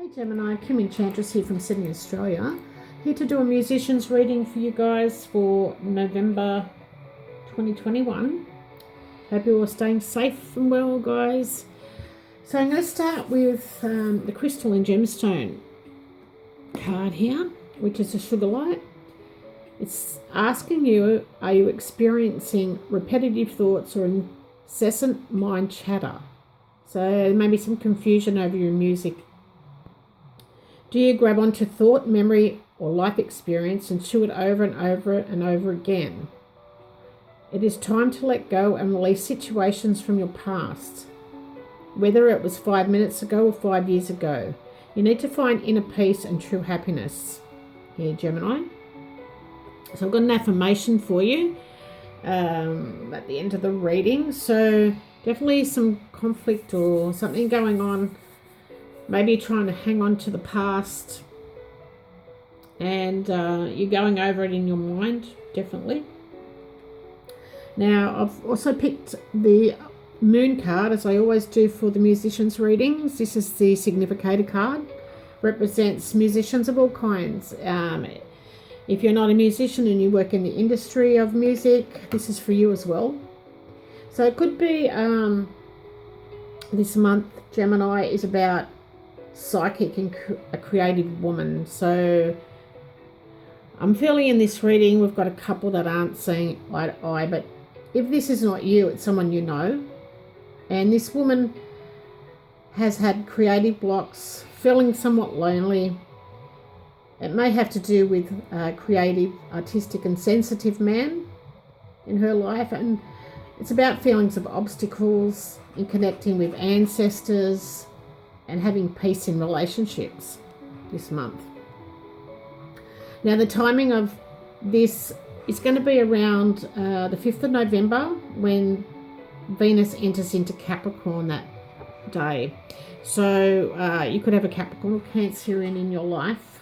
Hey Gemini, kim.enchantress here from Sydney, Australia. Here to do a musician's reading for you guys for November 2021. Hope you're all staying safe and well, guys. So I'm going to start with the Crystal and Gemstone card here, which is a sugar light. It's asking you, are you experiencing repetitive thoughts or incessant mind chatter? So maybe some confusion over your music. Do you grab onto thought, memory, or life experience and chew it over and over and over again? It is time to let go and release situations from your past, whether it was 5 minutes ago or 5 years ago. You need to find inner peace and true happiness here, Gemini. So I've got an affirmation for you at the end of the reading. So definitely some conflict or something going on. Maybe you're trying to hang on to the past and you're going over it in your mind, definitely. Now, I've also picked the Moon card, as I always do for the musicians' readings. This is the significator card. Represents musicians of all kinds. If you're not a musician and you work in the industry of music, this is for you as well. So it could be this month, Gemini, is about psychic and a creative woman. So I'm feeling in this reading we've got a couple that aren't seeing eye to eye, but if this is not you, it's someone you know. And this woman has had creative blocks, feeling somewhat lonely. It may have to do with a creative, artistic and sensitive man in her life, and it's about feelings of obstacles in connecting with ancestors and having peace in relationships this month. Now, the timing of this is going to be around the 5th of November when Venus enters into Capricorn that day. So you could have a Capricorn Cancer in your life.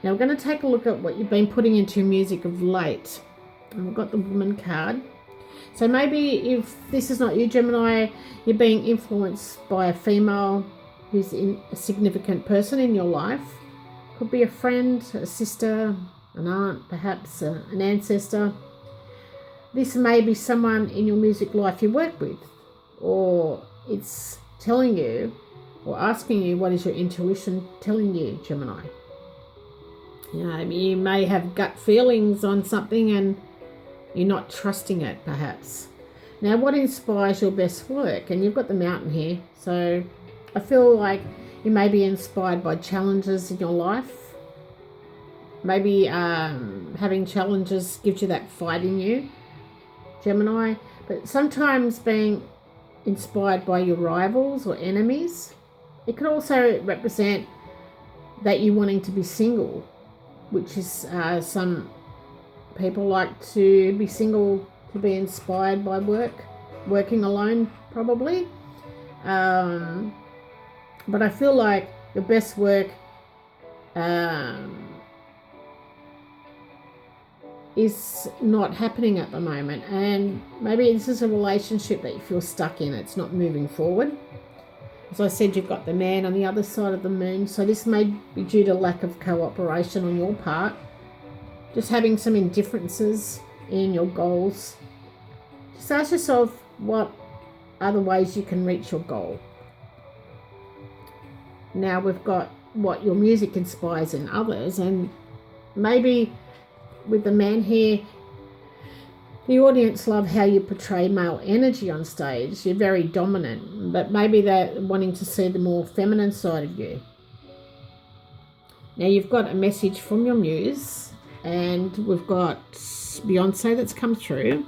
Now, we're going to take a look at what you've been putting into music of late. And we've got the Woman card. So maybe if this is not you, Gemini, you're being influenced by a female who's a significant person in your life. Could be a friend, a sister, an aunt, perhaps an ancestor. This may be someone in your music life you work with, or it's telling you or asking you, what is your intuition telling you, Gemini? You know, you may have gut feelings on something and you're not trusting it, perhaps. Now, what inspires your best work? And you've got the Mountain here. So I feel like you may be inspired by challenges in your life. Maybe having challenges gives you that fight in you, Gemini. But sometimes being inspired by your rivals or enemies. It could also represent that you're wanting to be single, which is some people like to be single to be inspired by working alone probably. But I feel like your best work is not happening at the moment, and maybe this is a relationship that you feel stuck in. It's not moving forward. As I said, you've got the Man on the other side of the Moon, so this may be due to lack of cooperation on your part, just having some indifferences in your goals. Just ask yourself, what are the ways you can reach your goal? Now we've got what your music inspires in others, and maybe with the Man here, the audience love how you portray male energy on stage. You're very dominant, but maybe they're wanting to see the more feminine side of you. Now you've got a message from your muse, and we've got Beyonce that's come through.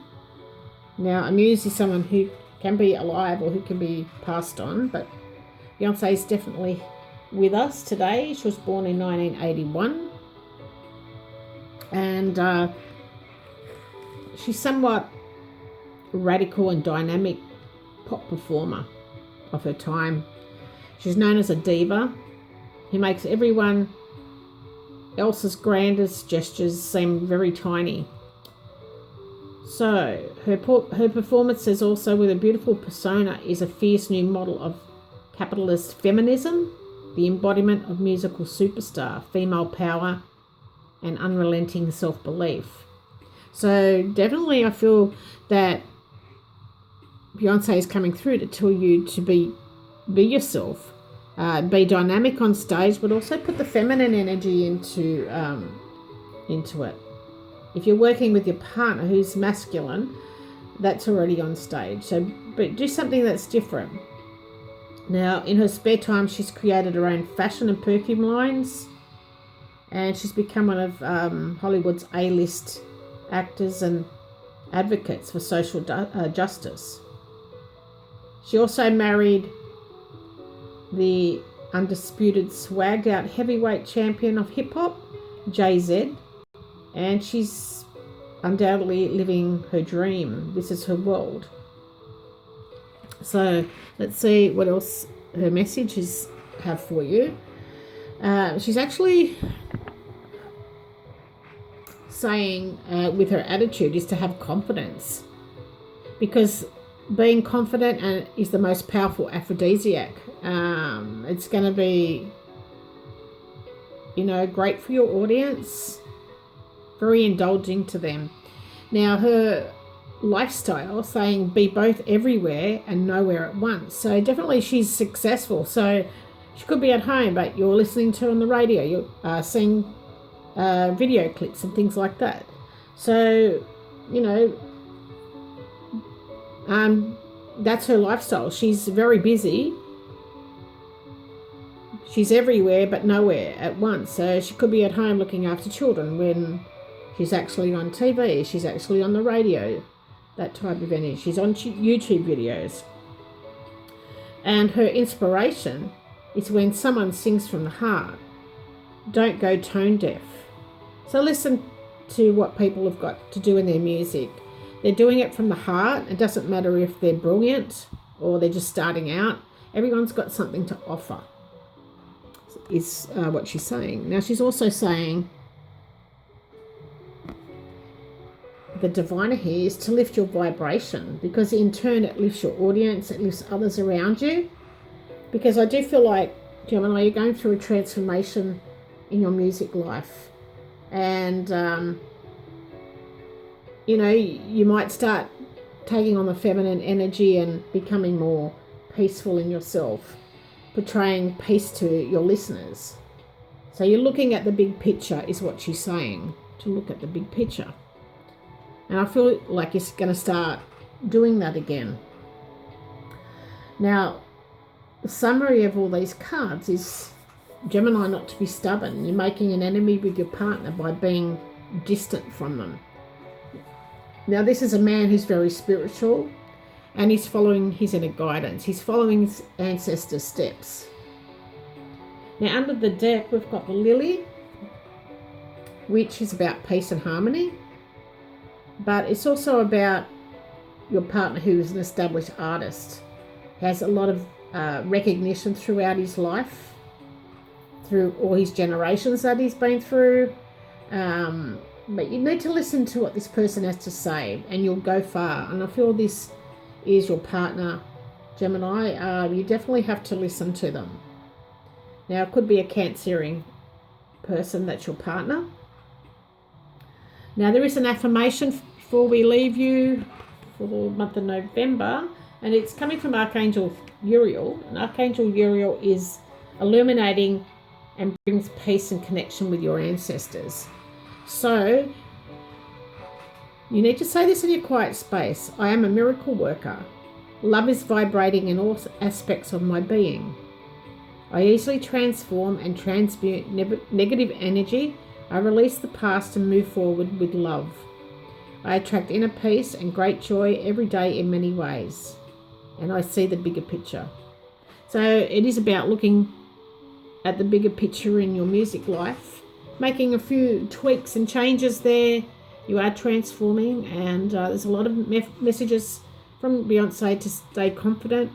Now, a muse is someone who can be alive or who can be passed on, but Beyonce is definitely with us today. She was born in 1981, and she's somewhat radical and dynamic pop performer of her time. She's known as a diva who makes everyone else's grandest gestures seem very tiny. So her performances also with a beautiful persona is a fierce new model of capitalist feminism the embodiment of musical superstar, female power, and unrelenting self-belief. So definitely I feel that Beyonce is coming through to tell you to be yourself, be dynamic on stage, but also put the feminine energy into it. If you're working with your partner who's masculine, that's already on stage. So, but do something that's different. Now, in her spare time, she's created her own fashion and perfume lines, and she's become one of Hollywood's A-list actors and advocates for social justice. She also married the undisputed swagged out heavyweight champion of hip-hop, Jay-Z, and she's undoubtedly living her dream. This is her world. So let's see what else her messages have for you. She's actually saying with her attitude is to have confidence, because being confident is the most powerful aphrodisiac. It's going to be, great for your audience, very indulging to them. Now, her lifestyle saying be both everywhere and nowhere at once. So definitely she's successful. So she could be at home, but you're listening to her on the radio, you're seeing video clips and things like that. So, that's her lifestyle. She's very busy. She's everywhere but nowhere at once. So she could be at home looking after children when she's actually on TV. She's actually on the radio, that type of energy. She's on YouTube videos. And her inspiration is when someone sings from the heart. Don't go tone deaf. So listen to what people have got to do in their music. They're doing it from the heart. It doesn't matter if they're brilliant or they're just starting out. Everyone's got something to offer, is what she's saying. Now, she's also saying the diviner here is to lift your vibration, because in turn it lifts your audience, it lifts others around you. Because I do feel like, Gemini, you're going through a transformation in your music life. And, you might start taking on the feminine energy and becoming more peaceful in yourself, portraying peace to your listeners. So you're looking at the big picture, is what she's saying, to look at the big picture. And I feel like you're going to start doing that again. Now, the summary of all these cards is, Gemini, not to be stubborn. You're making an enemy with your partner by being distant from them. Now, this is a man who's very spiritual, and he's following his inner guidance. He's following his ancestors' steps. Now, under the deck, we've got the Lily, which is about peace and harmony. But it's also about your partner who is an established artist, has a lot of recognition throughout his life, through all his generations that he's been through. But you need to listen to what this person has to say, and you'll go far. And I feel this is your partner, Gemini. You definitely have to listen to them. Now, it could be a Cancerian person that's your partner. Now, there is an affirmation before we leave you for the month of November, and it's coming from Archangel Uriel. And Archangel Uriel is illuminating and brings peace and connection with your ancestors. So, you need to say this in your quiet space. I am a miracle worker. Love is vibrating in all aspects of my being. I easily transform and transmute negative energy. I release the past and move forward with love. I attract inner peace and great joy every day in many ways. And I see the bigger picture. So it is about looking at the bigger picture in your music life, making a few tweaks and changes there. You are transforming, and there's a lot of messages from Beyonce to stay confident.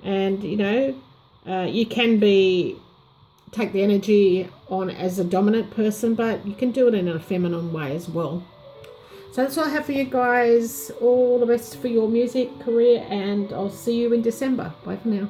And, you can take the energy on as a dominant person, but you can do it in a feminine way as well. So that's all I have for you guys. All the best for your music career, and I'll see you in December. Bye for now.